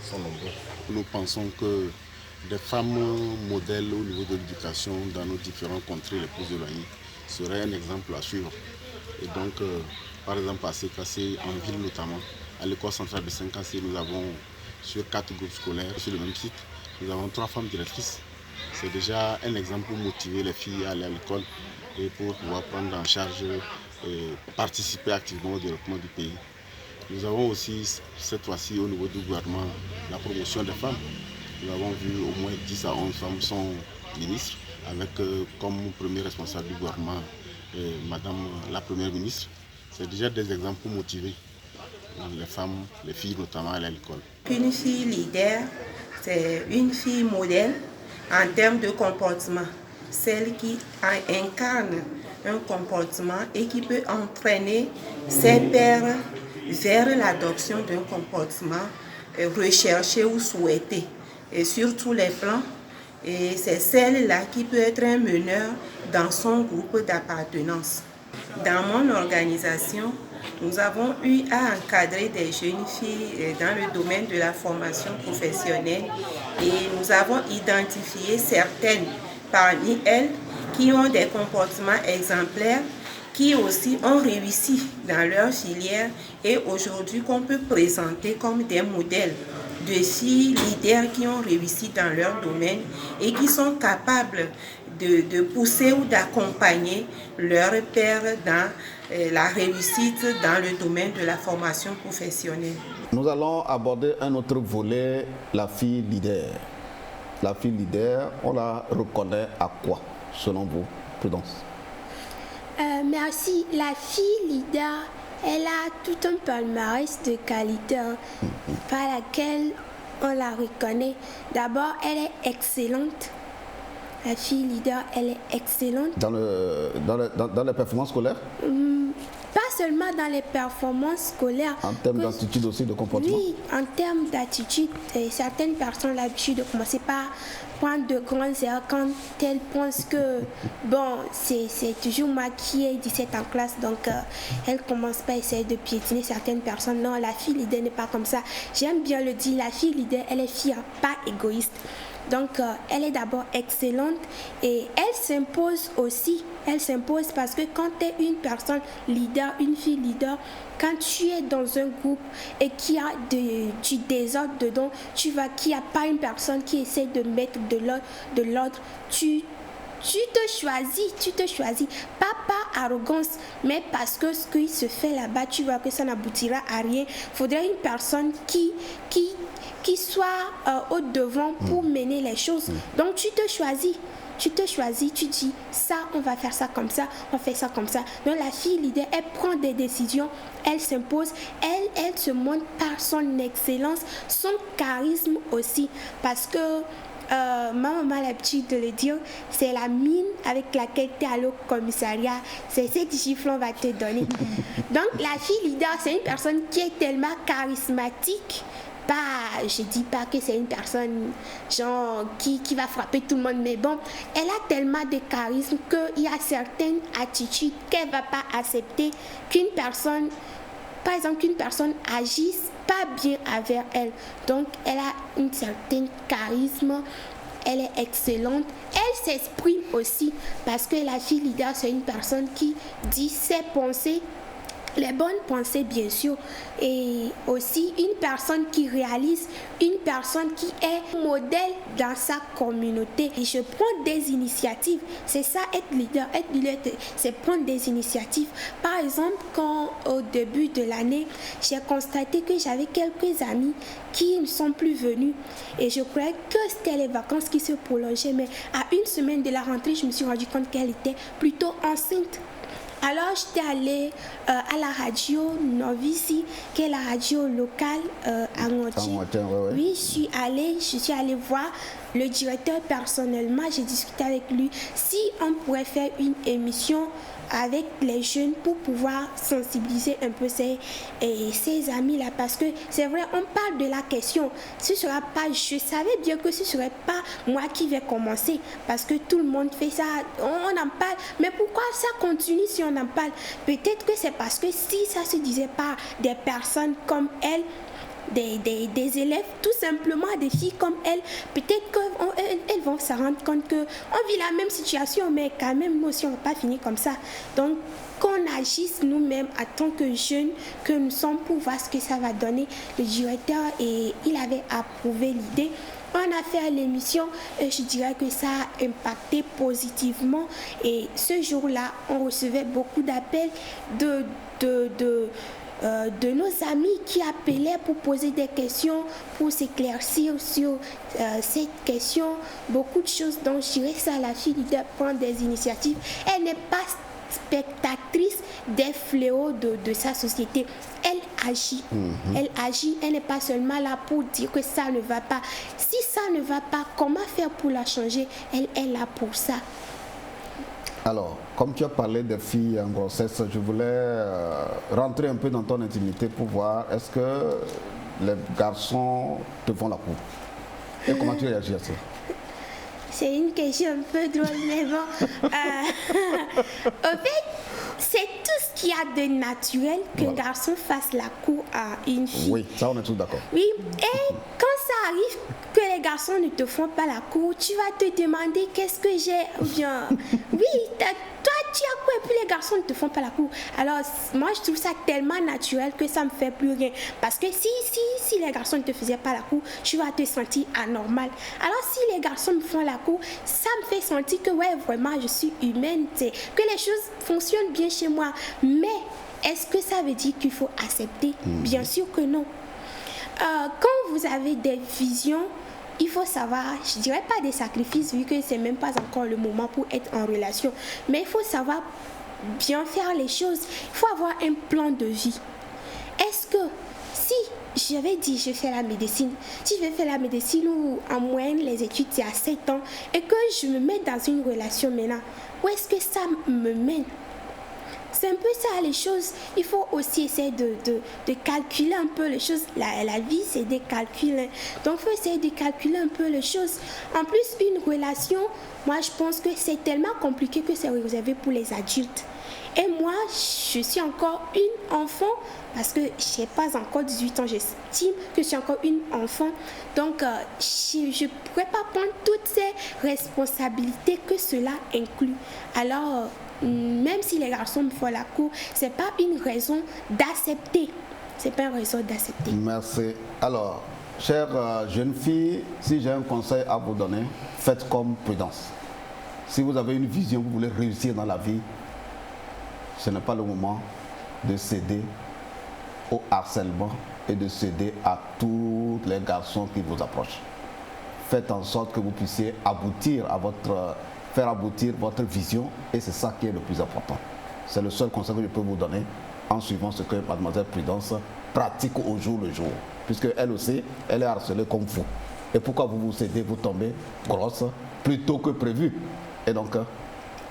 sont nombreux. Nous pensons que des femmes modèles au niveau de l'éducation dans nos différentes contrées les plus éloignées seraient un exemple à suivre. Et donc, par exemple, à CKC, en ville notamment, à l'école centrale de Saint-Cassé, nous avons sur 4 groupes scolaires, sur le même site, nous avons 3 femmes directrices. C'est déjà un exemple pour motiver les filles à aller à l'école et pour pouvoir prendre en charge et participer activement au développement du pays. Nous avons aussi, cette fois-ci, au niveau du gouvernement, la promotion des femmes. Nous avons vu au moins 10 à 11 femmes sont ministres, avec comme premier responsable du gouvernement Madame la Première ministre. C'est déjà des exemples pour motiver les femmes, les filles notamment à l'école. Une fille leader, c'est une fille modèle en termes de comportement. Celle qui incarne un comportement et qui peut entraîner ses pairs vers l'adoption d'un comportement recherché ou souhaité, et sur tous les plans. Et c'est celle-là qui peut être un meneur dans son groupe d'appartenance. Dans mon organisation, nous avons eu à encadrer des jeunes filles dans le domaine de la formation professionnelle et nous avons identifié certaines parmi elles qui ont des comportements exemplaires, qui aussi ont réussi dans leur filière et aujourd'hui qu'on peut présenter comme des modèles de filles leaders qui ont réussi dans leur domaine et qui sont capables de pousser ou d'accompagner leurs pairs dans la réussite dans le domaine de la formation professionnelle. Nous allons aborder un autre volet, la fille leader. La fille leader, on la reconnaît à quoi, selon vous, Prudence? Merci. La fille leader, elle a tout un palmarès de qualité par laquelle on la reconnaît. D'abord, elle est excellente. La fille leader, elle est excellente. Dans les performances scolaires? Pas seulement dans les performances scolaires. En termes d'attitude aussi, de comportement. Oui, en termes d'attitude, certaines personnes ont l'habitude de commencer par prendre de grandes erreurs quand elles pensent que, bon, c'est toujours moi qui ai 17 en classe, donc elles commencent pas à essayer de piétiner certaines personnes. Non, la fille leader n'est pas comme ça. J'aime bien le dire, la fille leader, elle est fière, pas égoïste. Donc, elle est d'abord excellente et elle s'impose aussi. Elle s'impose parce que quand tu es une personne leader, une fille leader, quand tu es dans un groupe et qu'il y a du désordre dedans, qu'il n'y a pas une personne qui essaie de mettre de l'ordre, tu te choisis, pas par arrogance, mais parce que ce qui se fait là-bas, tu vois que ça n'aboutira à rien. Il faudrait une personne qui soit au devant pour mener les choses. Donc tu te choisis, tu dis ça, on va faire ça comme ça, on fait ça comme ça. Donc la fille leader, elle prend des décisions, elle s'impose, elle se montre par son excellence, son charisme aussi, parce que ma maman a l'habitude de le dire, c'est la mine avec laquelle tu es allé au commissariat, c'est cette gifle on va te donner. Donc la fille leader, c'est une personne qui est tellement charismatique. Je dis pas que c'est une personne genre qui va frapper tout le monde, mais bon, elle a tellement de charisme qu'il y a certaines attitudes qu'elle va pas accepter qu'une personne, par exemple, qu'une personne agisse pas bien avec elle. Donc, elle a une certaine charisme, elle est excellente, elle s'exprime aussi parce que la fille leader, c'est une personne qui dit ses pensées, les bonnes pensées bien sûr, et aussi une personne qui réalise, une personne qui est modèle dans sa communauté. Et je prends des initiatives, c'est ça être leader, c'est prendre des initiatives. Par exemple, quand au début de l'année, j'ai constaté que j'avais quelques amis qui ne sont plus venus et je croyais que c'était les vacances qui se prolongeaient, mais à une semaine de la rentrée, je me suis rendu compte qu'elle était plutôt enceinte. Alors, j'étais allée à la radio Novici, qui est la radio locale à Ngoti. Oui, je suis allée voir le directeur personnellement. J'ai discuté avec lui si on pourrait faire une émission avec les jeunes pour pouvoir sensibiliser un peu ces amis-là. Parce que c'est vrai, on parle de la question. Ce sera pas, je savais bien que ce ne serait pas moi qui vais commencer. Parce que tout le monde fait ça, on en parle. Mais pourquoi ça continue si on en parle? Peut-être que c'est parce que si ça se disait par des personnes comme elle, des élèves, tout simplement des filles comme elle, peut-être qu'elles vont se rendre compte qu'on vit la même situation, mais quand même, nous aussi, on ne va pas finir comme ça. Donc, qu'on agisse nous-mêmes en tant que jeunes, que nous sommes pour voir ce que ça va donner. Le directeur, et il avait approuvé l'idée. On a fait l'émission et je dirais que ça a impacté positivement. Et ce jour-là, on recevait beaucoup d'appels de nos amis qui appelaient pour poser des questions, pour s'éclaircir sur cette question, beaucoup de choses. Donc je dirais ça, la fille leader prend des initiatives. Elle n'est pas spectatrice des fléaux de sa société. Elle agit. Elle agit, elle n'est pas seulement là pour dire que ça ne va pas. Si ça ne va pas, comment faire pour la changer? Elle est là pour ça. Alors, comme tu as parlé des filles en grossesse, je voulais rentrer un peu dans ton intimité pour voir est-ce que les garçons te font la cour? Et comment tu réagis à ça? C'est une question un peu drôle, mais bon. En fait, c'est tout ce qu'il y a de naturel qu'un garçon fasse la cour à une fille. Oui, ça on est tous d'accord. Oui, et quand ça arrive que les garçons ne te font pas la cour, tu vas te demander qu'est-ce que j'ai, ou bien, oui, toi tu as quoi et puis les garçons ne te font pas la cour. Alors moi je trouve ça tellement naturel que ça me fait plus rien. Parce que si les garçons ne te faisaient pas la cour, tu vas te sentir anormal. Alors si les garçons me font la cour, ça me fait sentir que ouais, vraiment je suis humaine, que les choses fonctionnent bien chez moi. Mais est-ce que ça veut dire qu'il faut accepter? Bien sûr que non. Quand vous avez des visions, il faut savoir, je dirais pas des sacrifices vu que c'est même pas encore le moment pour être en relation, mais il faut savoir bien faire les choses. Il faut avoir un plan de vie. Est-ce que si j'avais dit je fais la médecine, si je vais faire la médecine où en moyenne les études c'est à 7 ans et que je me mets dans une relation maintenant, où est-ce que ça me mène? c'est un peu ça les choses. Il faut aussi essayer de calculer un peu les choses. La vie, c'est des calculs. Donc, il faut essayer de calculer un peu les choses. En plus, une relation, moi, je pense que c'est tellement compliqué que c'est réservé pour les adultes. Et moi, je suis encore une enfant parce que je n'ai pas encore 18 ans. J'estime que je suis encore une enfant. Donc, je ne pourrais pas prendre toutes ces responsabilités que cela inclut. Alors, même si les garçons me font la cour, ce n'est pas une raison d'accepter. C'est pas une raison d'accepter. Merci. Alors, chère jeune fille, si j'ai un conseil à vous donner, faites comme Prudence. Si vous avez une vision, vous voulez réussir dans la vie, ce n'est pas le moment de céder au harcèlement et de céder à tous les garçons qui vous approchent. Faites en sorte que vous puissiez faire aboutir votre vision, et c'est ça qui est le plus important. C'est le seul conseil que je peux vous donner en suivant ce que mademoiselle Prudence pratique au jour le jour, puisque elle aussi, elle est harcelée comme vous. Et pourquoi vous vous cédez, vous tombez grosse plus tôt que prévu. Et donc,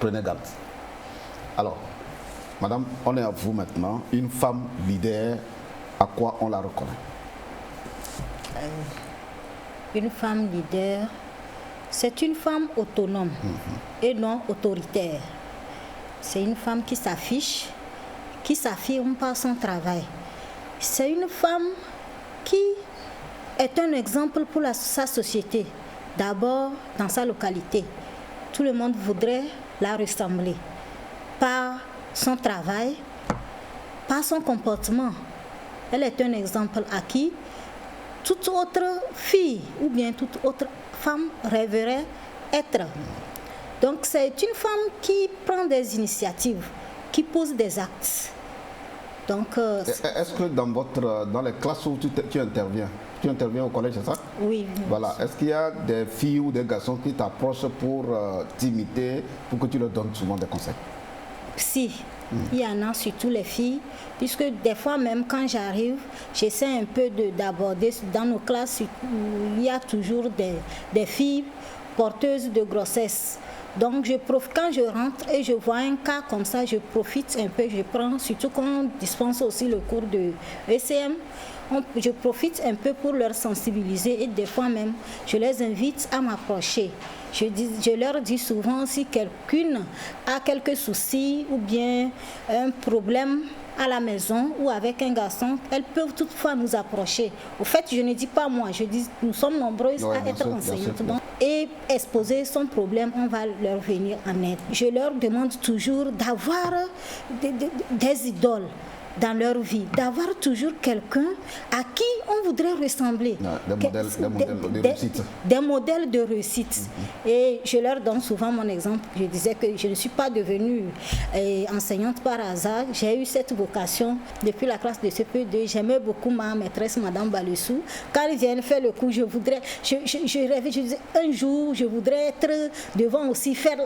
prenez garde. Alors, madame, on est à vous maintenant. Une femme leader, à quoi on la reconnaît? Une femme leader, c'est une femme autonome et non autoritaire. C'est une femme qui s'affiche, qui s'affirme par son travail. C'est une femme qui est un exemple pour sa société. D'abord, dans sa localité. Tout le monde voudrait la ressembler. Par son travail, par son comportement. Elle est un exemple à qui toute autre fille ou bien toute autre femme rêverait être. Donc c'est une femme qui prend des initiatives, qui pose des actes. Donc, est-ce que dans les classes où tu interviens au collège, c'est ça? Oui. Voilà. Est-ce qu'il y a des filles ou des garçons qui t'approchent pour t'imiter, pour que tu leur donnes souvent des conseils? Si, il y en a, surtout les filles, puisque des fois même quand j'arrive, j'essaie un peu d'aborder dans nos classes, il y a toujours des filles porteuses de grossesse. Donc quand je rentre et je vois un cas comme ça, je profite un peu, je prends, surtout quand on dispense aussi le cours de ECM, je profite un peu pour leur sensibiliser et des fois même, je les invite à m'approcher. Je leur dis souvent si quelqu'une a quelques soucis ou bien un problème à la maison ou avec un garçon, elles peuvent toutefois nous approcher. Au fait, je ne dis pas moi, je dis nous sommes nombreuses à être enseignantes. Et exposer son problème, on va leur venir en aide. Je leur demande toujours d'avoir des idoles dans leur vie, d'avoir toujours quelqu'un à qui on voudrait ressembler. Des modèles de réussite. Et je leur donne souvent mon exemple. Je disais que je ne suis pas devenue enseignante par hasard. J'ai eu cette vocation depuis la classe de CP2. J'aimais beaucoup ma maîtresse, Madame Balessou. Quand elle vient faire le cours, je rêvais, je disais, un jour, je voudrais être devant aussi, faire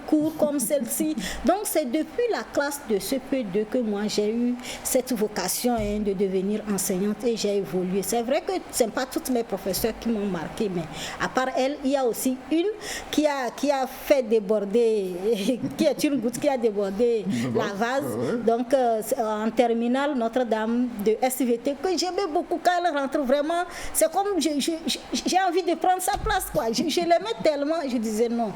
cours comme celle-ci. Donc c'est depuis la classe de CP2 que moi j'ai eu cette vocation de devenir enseignante et j'ai évolué. C'est vrai que ce n'est pas toutes mes professeurs qui m'ont marqué, mais à part elle, il y a aussi une qui a fait déborder, qui est une goutte qui a débordé la vase. Donc en terminale, Notre-Dame de SVT, que j'aimais beaucoup quand elle rentre, vraiment, c'est comme j'ai envie de prendre sa place, quoi. Je l'aimais tellement, je disais non.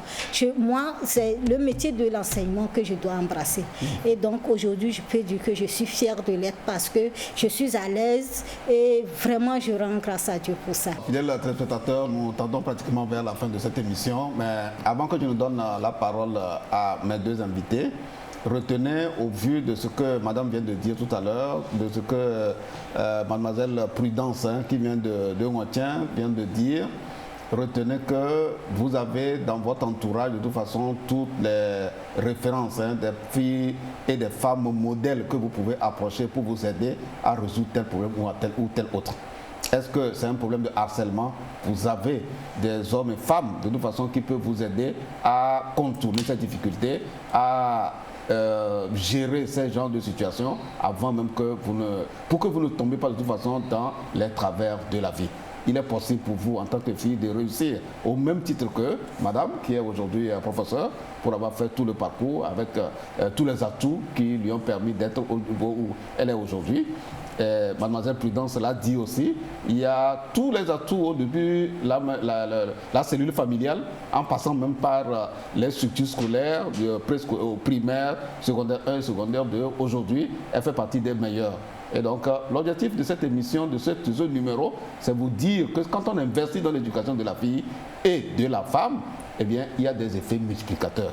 Moi, c'est le métier de l'enseignement que je dois embrasser. Et donc aujourd'hui, je peux dire que je suis fière de l'être parce que je suis à l'aise et vraiment je rends grâce à Dieu pour ça. Fidèles téléspectateurs, nous tendons pratiquement vers la fin de cette émission, mais avant que je ne donne la parole à mes deux invités, retenez au vu de ce que madame vient de dire tout à l'heure, de ce que mademoiselle Prudence, qui vient de Ngontien, vient de dire. Retenez que vous avez dans votre entourage de toute façon toutes les références des filles et des femmes modèles que vous pouvez approcher pour vous aider à résoudre tel problème ou tel autre. Est-ce que c'est un problème de harcèlement? Vous avez des hommes et femmes de toute façon qui peuvent vous aider à contourner cette difficulté, à gérer ces genres de situations avant même que pour que vous ne tombiez pas de toute façon dans les travers de la vie. il est possible pour vous, en tant que fille, de réussir au même titre que madame, qui est aujourd'hui professeure, pour avoir fait tout le parcours avec tous les atouts qui lui ont permis d'être au niveau où elle est aujourd'hui. Mademoiselle Prudence l'a dit aussi, il y a tous les atouts au début, la cellule familiale, en passant même par les structures scolaires, primaire, secondaire 1 et secondaire 2. Aujourd'hui, elle fait partie des meilleures. Et donc, l'objectif de cette émission, de ce numéro, c'est vous dire que quand on investit dans l'éducation de la fille et de la femme, eh bien, il y a des effets multiplicateurs.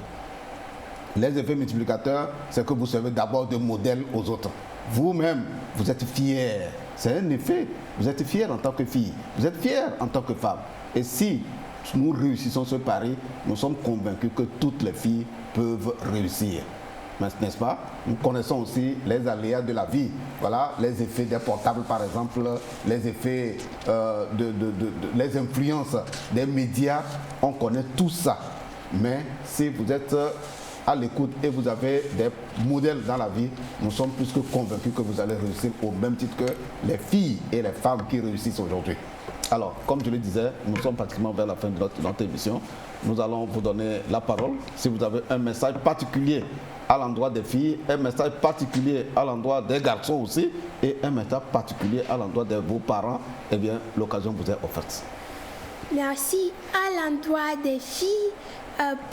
Les effets multiplicateurs, c'est que vous servez d'abord de modèle aux autres. Vous-même, vous êtes fier. C'est un effet. Vous êtes fier en tant que fille. Vous êtes fier en tant que femme. Et si nous réussissons ce pari, nous sommes convaincus que toutes les filles peuvent réussir. N'est-ce pas? Nous connaissons aussi les aléas de la vie. Voilà, les effets des portables, par exemple, les effets les influences des médias. On connaît tout ça. Mais si vous êtes à l'écoute et vous avez des modèles dans la vie, nous sommes plus que convaincus que vous allez réussir au même titre que les filles et les femmes qui réussissent aujourd'hui. Alors, comme je le disais, nous sommes pratiquement vers la fin de notre émission. Nous allons vous donner la parole. Si vous avez un message particulier à l'endroit des filles, un message particulier à l'endroit des garçons aussi, et un message particulier à l'endroit de vos parents, eh bien, l'occasion vous est offerte. Merci à l'endroit des filles,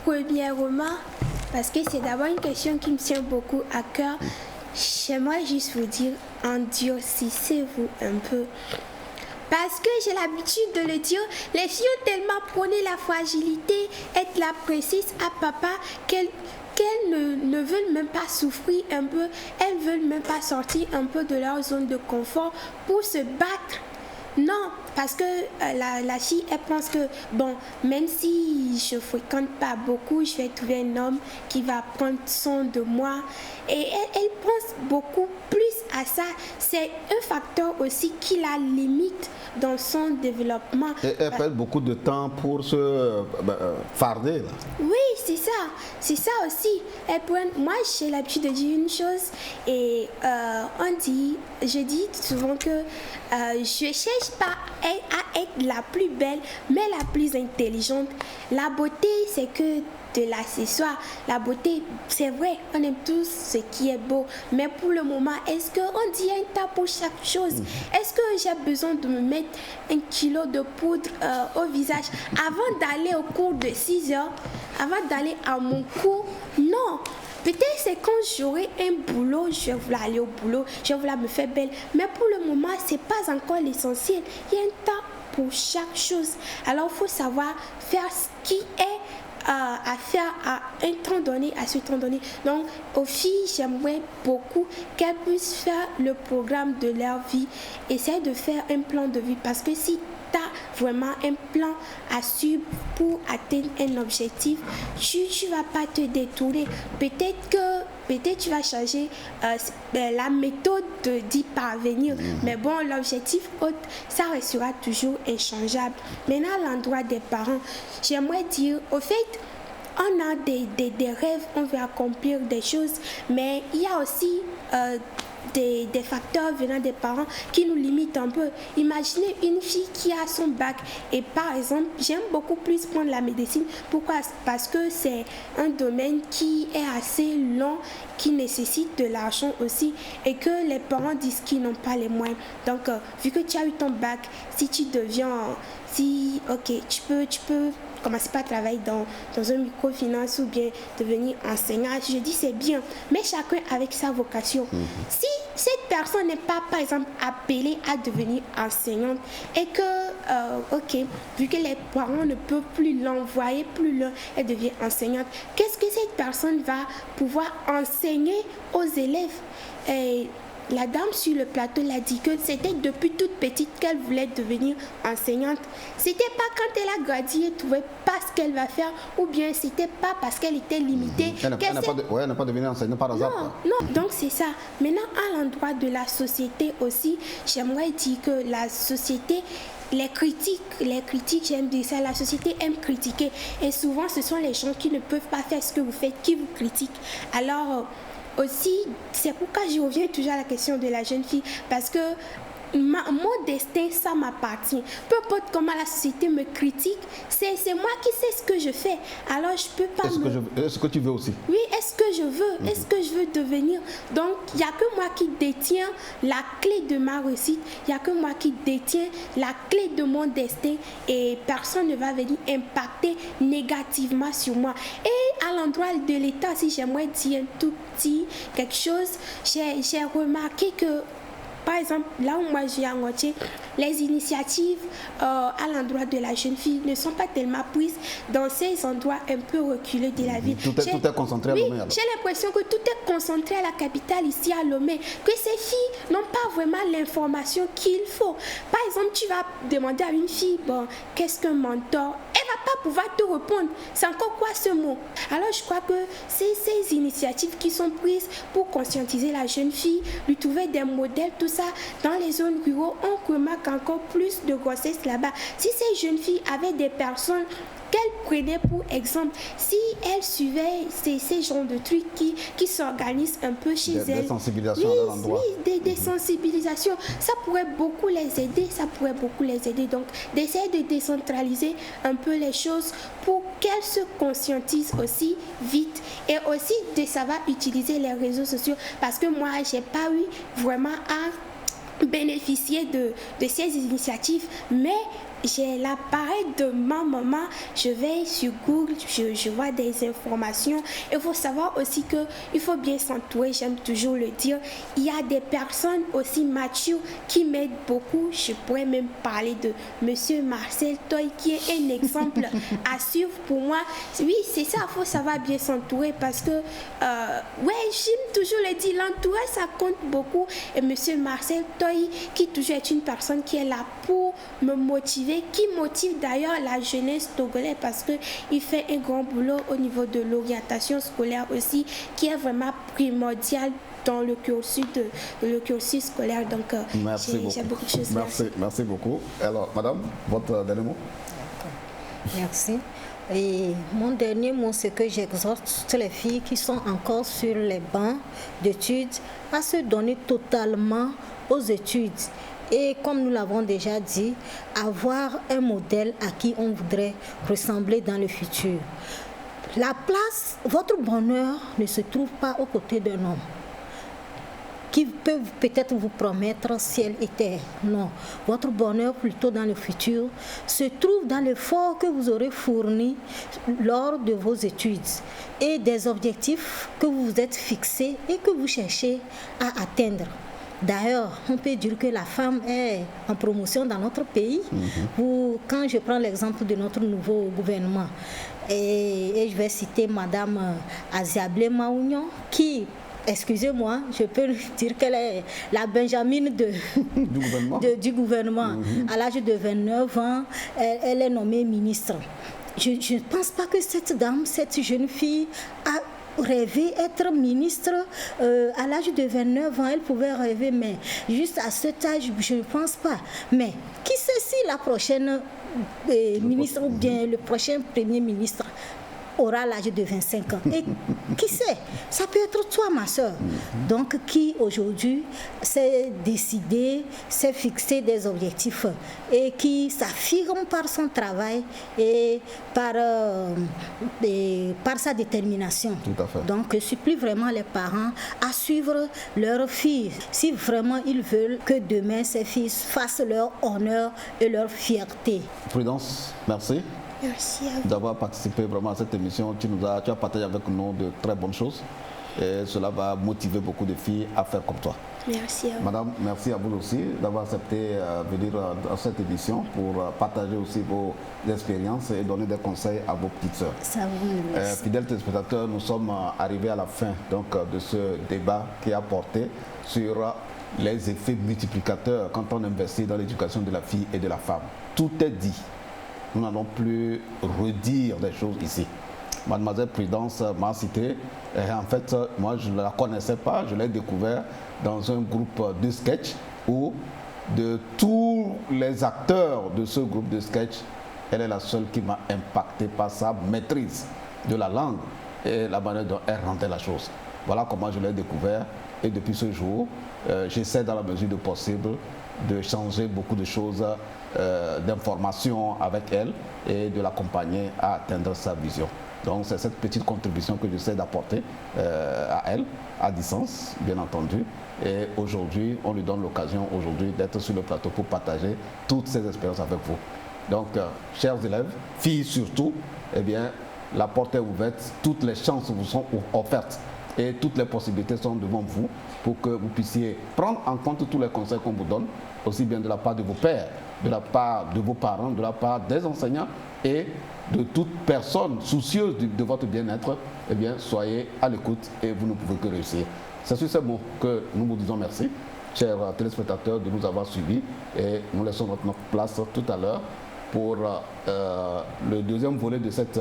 premièrement, parce que c'est d'abord une question qui me tient beaucoup à cœur. J'aimerais juste vous dire, endurcissez-vous un peu. Parce que j'ai l'habitude de le dire, les filles ont tellement prôné la fragilité, être la précise à papa, qu'elles ne veulent même pas souffrir un peu, elles ne veulent même pas sortir un peu de leur zone de confort pour se battre. Non, parce que la fille, elle pense que, bon, même si je ne fréquente pas beaucoup, je vais trouver un homme qui va prendre soin de moi. Et elle pense beaucoup plus à ça. C'est un facteur aussi qui la limite dans son développement. Et elle perd beaucoup de temps pour se farder, là. Oui, c'est ça. C'est ça aussi. Moi, j'ai l'habitude de dire une chose et je dis souvent que je ne cherche pas à être la plus belle, mais la plus intelligente. La beauté, c'est que de l'accessoire. La beauté, c'est vrai, on aime tous ce qui est beau. Mais pour le moment, est-ce qu'on dit un tas pour chaque chose? Est-ce que j'ai besoin de me mettre 1 kilo de poudre au visage avant d'aller au cours de 6 heures, avant d'aller à mon cours? Non. Peut-être c'est quand j'aurai un boulot, je vais vouloir aller au boulot, je vais vouloir me faire belle. Mais pour le moment, ce n'est pas encore l'essentiel. Il y a un temps pour chaque chose. Alors, il faut savoir faire ce qui est à faire à un temps donné, à ce temps donné. Donc, aux filles, j'aimerais beaucoup qu'elles puissent faire le programme de leur vie. Essayer de faire un plan de vie. Parce que si tu as vraiment un plan à suivre pour atteindre un objectif, tu ne vas pas te détourner. Peut-être tu vas changer la méthode d'y parvenir. Mais bon, l'objectif haut, ça restera toujours inchangeable. Maintenant, à l'endroit des parents, j'aimerais dire, au fait, on a des rêves, on veut accomplir des choses, mais il y a aussi des facteurs venant des parents qui nous limitent un peu. Imaginez une fille qui a son bac et par exemple, j'aime beaucoup plus prendre la médecine. Pourquoi? Parce que c'est un domaine qui est assez long, qui nécessite de l'argent aussi et que les parents disent qu'ils n'ont pas les moyens. Donc, vu que tu as eu ton bac, si tu deviens... tu peux commencer par travailler dans un microfinance ou bien devenir enseignant. Je dis c'est bien, mais chacun avec sa vocation. Si cette personne n'est pas, par exemple, appelée à devenir enseignante et que, vu que les parents ne peuvent plus l'envoyer plus loin, elle devient enseignante, qu'est-ce que cette personne va pouvoir enseigner aux élèves? Et la dame sur le plateau l'a dit que c'était depuis toute petite qu'elle voulait devenir enseignante. C'était pas quand elle a grandi et trouvait pas ce qu'elle va faire, ou bien c'était pas parce qu'elle était limitée. Elle n'a pas devenu enseignante par hasard. Non, donc c'est ça. Maintenant, à l'endroit de la société aussi, j'aimerais dire que la société, les critiques, j'aime dire ça, la société aime critiquer. Et souvent, ce sont les gens qui ne peuvent pas faire ce que vous faites qui vous critiquent. Alors... aussi, c'est pourquoi je reviens toujours à la question de la jeune fille, parce que mon destin, ça m'appartient. Peu importe comment la société me critique, c'est moi qui sais ce que je fais. Alors je peux pas. Est-ce que tu veux aussi? Oui, est-ce que je veux? Est-ce que je veux devenir? Donc, il n'y a que moi qui détiens la clé de ma réussite. Il n'y a que moi qui détiens la clé de mon destin. Et personne ne va venir impacter négativement sur moi. Et à l'endroit de l'État, si j'aimerais dire un tout petit quelque chose, j'ai remarqué que, par exemple, là où moi je suis à Ngotier, les initiatives à l'endroit de la jeune fille ne sont pas tellement prises dans ces endroits un peu reculés de la ville. Tout est concentré à Lomé. Oui, j'ai l'impression que tout est concentré à la capitale, ici à Lomé, que ces filles n'ont pas vraiment l'information qu'il faut. Par exemple, tu vas demander à une fille, bon, qu'est-ce qu'un mentor? Elle ne va pas pouvoir te répondre. C'est encore quoi ce mot? Alors je crois que c'est ces initiatives qui sont prises pour conscientiser la jeune fille, lui trouver des modèles, tout ça. Dans les zones rurales, on remarque encore plus de grossesses là-bas. Si ces jeunes filles avaient des personnes qu'elles prenaient pour exemple, si elles suivaient ces genres de trucs qui s'organisent un peu chez elles. Des sensibilisations à leur endroit. Oui, des sensibilisations. Ça pourrait beaucoup les aider. Donc, d'essayer de décentraliser un peu les choses pour qu'elles se conscientisent aussi vite. Et aussi de savoir utiliser les réseaux sociaux. Parce que moi, je n'ai pas eu vraiment à bénéficier de ces initiatives, mais j'ai l'appareil de ma maman, je vais sur Google, je vois des informations. Il faut savoir aussi qu'il faut bien s'entourer, j'aime toujours le dire. Il y a des personnes aussi matures qui m'aident beaucoup. Je pourrais même parler de Monsieur Marcel Toy, qui est un exemple à suivre pour moi. Oui, c'est ça, il faut savoir bien s'entourer parce que, j'aime toujours le dire, l'entourage, ça compte beaucoup. Et Monsieur Marcel Toy, qui toujours est une personne qui est là pour me motiver, qui motive d'ailleurs la jeunesse togolaise parce qu'il fait un grand boulot au niveau de l'orientation scolaire aussi, qui est vraiment primordial dans le cursus scolaire. Donc, j'ai beaucoup de choses. Merci beaucoup. Alors, madame, votre dernier mot? Merci. Et mon dernier mot, c'est que j'exhorte toutes les filles qui sont encore sur les bancs d'études à se donner totalement aux études. Et comme nous l'avons déjà dit, avoir un modèle à qui on voudrait ressembler dans le futur. La place, votre bonheur ne se trouve pas aux côtés d'un homme qui peut peut-être vous promettre ciel et terre. Non, votre bonheur plutôt dans le futur se trouve dans l'effort que vous aurez fourni lors de vos études et des objectifs que vous vous êtes fixés et que vous cherchez à atteindre. D'ailleurs, on peut dire que la femme est en promotion dans notre pays. Quand je prends l'exemple de notre nouveau gouvernement, et je vais citer Madame Aziablé Maounion, qui, excusez-moi, je peux dire qu'elle est la Benjamine du gouvernement. À l'âge de 29 ans, elle est nommée ministre. Je ne pense pas que cette dame, cette jeune fille, a rêver être ministre à l'âge de 29 ans, elle pouvait rêver, mais juste à cet âge, je ne pense pas. Mais qui sait si la prochaine ministre ou bien le prochain premier ministre aura l'âge de 25 ans. Et qui sait, ça peut être toi, ma soeur. Donc, qui aujourd'hui s'est décidé, s'est fixé des objectifs et qui s'affirme par son travail et par sa détermination. Tout à fait. Donc, je supplie vraiment les parents à suivre leurs filles si vraiment ils veulent que demain ces filles fassent leur honneur et leur fierté. Prudence, merci. Merci à vous d'avoir participé vraiment à cette émission. Tu as partagé avec nous de très bonnes choses et cela va motiver beaucoup de filles à faire comme toi. Merci à vous. Madame, merci à vous aussi d'avoir accepté venir à cette émission pour partager aussi vos expériences et donner des conseils à vos petites sœurs. Ça vous fidèles téléspectateurs, nous sommes arrivés à la fin donc, de ce débat qui a porté sur les effets multiplicateurs quand on investit dans l'éducation de la fille et de la femme. Tout est dit. Nous n'allons plus redire des choses ici. Mademoiselle Prudence m'a cité. Et en fait, moi, je ne la connaissais pas. Je l'ai découvert dans un groupe de sketch où, de tous les acteurs de ce groupe de sketch, elle est la seule qui m'a impacté par sa maîtrise de la langue et la manière dont elle rendait la chose. Voilà comment je l'ai découvert. Et depuis ce jour, j'essaie dans la mesure du possible de changer beaucoup de choses, d'informations avec elle et de l'accompagner à atteindre sa vision. Donc c'est cette petite contribution que j'essaie d'apporter à elle, à distance, bien entendu. Et aujourd'hui, on lui donne l'occasion d'être sur le plateau pour partager toutes ces expériences avec vous. Donc, chers élèves, filles surtout, eh bien, la porte est ouverte, toutes les chances vous sont offertes et toutes les possibilités sont devant vous pour que vous puissiez prendre en compte tous les conseils qu'on vous donne, aussi bien de la part de vos pairs, de la part de vos parents, de la part des enseignants et de toute personne soucieuse de votre bien-être. Eh bien, soyez à l'écoute et vous ne pouvez que réussir. C'est sur ces mots que nous vous disons merci, chers téléspectateurs, de nous avoir suivis et nous laissons notre place tout à l'heure pour le deuxième volet de cette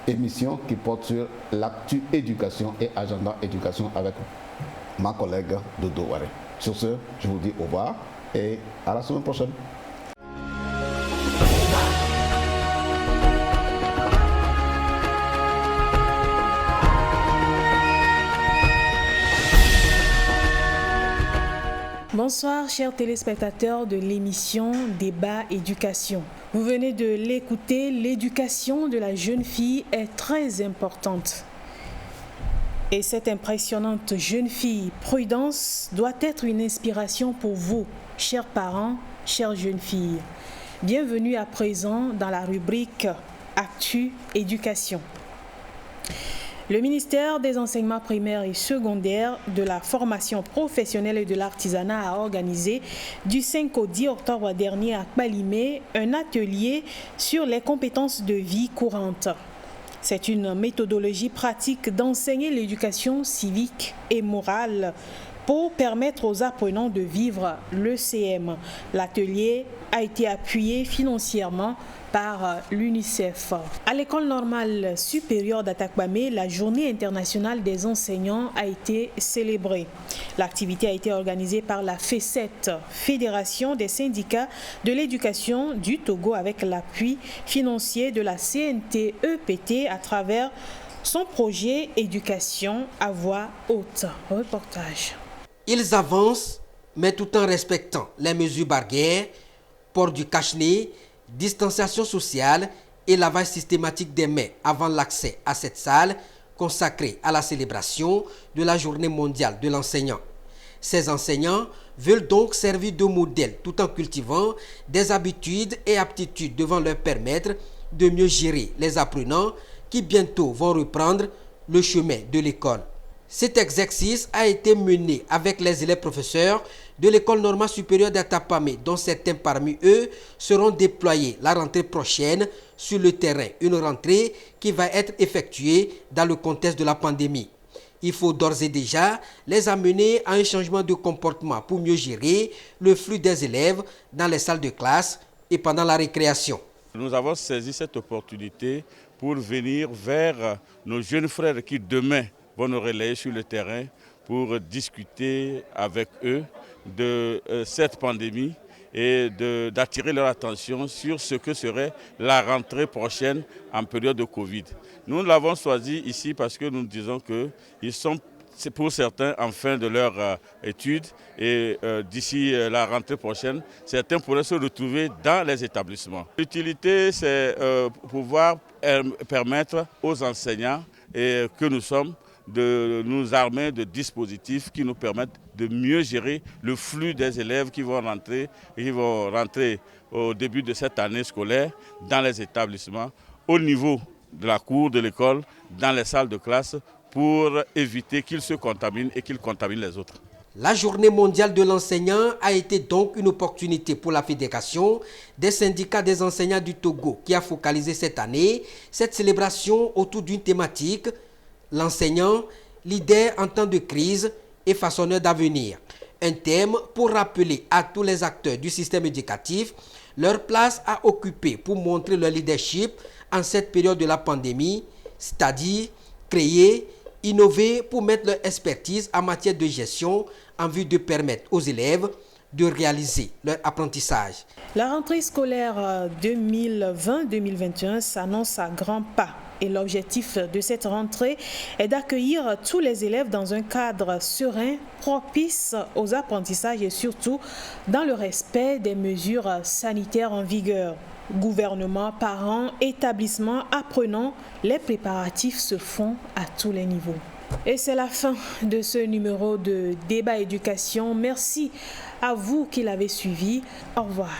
émission qui porte sur l'actu éducation et agenda éducation avec ma collègue Dodo Waré. Sur ce, je vous dis au revoir et à la semaine prochaine. Bonsoir chers téléspectateurs de l'émission Débat Éducation. Vous venez de l'écouter, l'éducation de la jeune fille est très importante. Et cette impressionnante jeune fille, Prudence, doit être une inspiration pour vous, chers parents, chères jeunes filles. Bienvenue à présent dans la rubrique Actu Éducation. Le ministère des enseignements primaires et secondaires, de la formation professionnelle et de l'artisanat a organisé du 5 au 10 octobre dernier à Kpalimé un atelier sur les compétences de vie courante. C'est une méthodologie pratique d'enseigner l'éducation civique et morale pour permettre aux apprenants de vivre l'ECM. L'atelier a été appuyé financièrement par l'UNICEF. À l'école normale supérieure d'Atakpamé, la journée internationale des enseignants a été célébrée. L'activité a été organisée par la FESET, Fédération des syndicats de l'éducation du Togo, avec l'appui financier de la CNT-EPT à travers son projet Éducation à voix haute. Reportage. Ils avancent, mais tout en respectant les mesures barrières, port du cache-nez, distanciation sociale et lavage systématique des mains avant l'accès à cette salle consacrée à la célébration de la Journée mondiale de l'enseignant. Ces enseignants veulent donc servir de modèle tout en cultivant des habitudes et aptitudes devant leur permettre de mieux gérer les apprenants qui bientôt vont reprendre le chemin de l'école. Cet exercice a été mené avec les élèves professeurs de l'école normale supérieure d'Atapamé, dont certains parmi eux seront déployés la rentrée prochaine sur le terrain. Une rentrée qui va être effectuée dans le contexte de la pandémie. Il faut d'ores et déjà les amener à un changement de comportement pour mieux gérer le flux des élèves dans les salles de classe et pendant la récréation. Nous avons saisi cette opportunité pour venir vers nos jeunes frères qui demain vont nous relayer sur le terrain pour discuter avec eux de cette pandémie et d'attirer leur attention sur ce que serait la rentrée prochaine en période de Covid. Nous l'avons choisi ici parce que nous disons qu'ils sont pour certains en fin de leur étude et d'ici la rentrée prochaine, certains pourraient se retrouver dans les établissements. L'utilité, c'est pouvoir permettre aux enseignants que nous sommes de nous armer de dispositifs qui nous permettent de mieux gérer le flux des élèves qui vont rentrer au début de cette année scolaire dans les établissements, au niveau de la cour de l'école, dans les salles de classe, pour éviter qu'ils se contaminent et qu'ils contaminent les autres. La journée mondiale de l'enseignant a été donc une opportunité pour la Fédération des syndicats des enseignants du Togo qui a focalisé cette année cette célébration autour d'une thématique: l'enseignant, leader en temps de crise et façonneur d'avenir. Un thème pour rappeler à tous les acteurs du système éducatif leur place à occuper pour montrer leur leadership en cette période de la pandémie, c'est-à-dire créer, innover pour mettre leur expertise en matière de gestion en vue de permettre aux élèves de réaliser leur apprentissage. La rentrée scolaire 2020-2021 s'annonce à grands pas. Et l'objectif de cette rentrée est d'accueillir tous les élèves dans un cadre serein, propice aux apprentissages et surtout dans le respect des mesures sanitaires en vigueur. Gouvernement, parents, établissements, apprenants, les préparatifs se font à tous les niveaux. Et c'est la fin de ce numéro de Débat Éducation. Merci à vous qui l'avez suivi. Au revoir.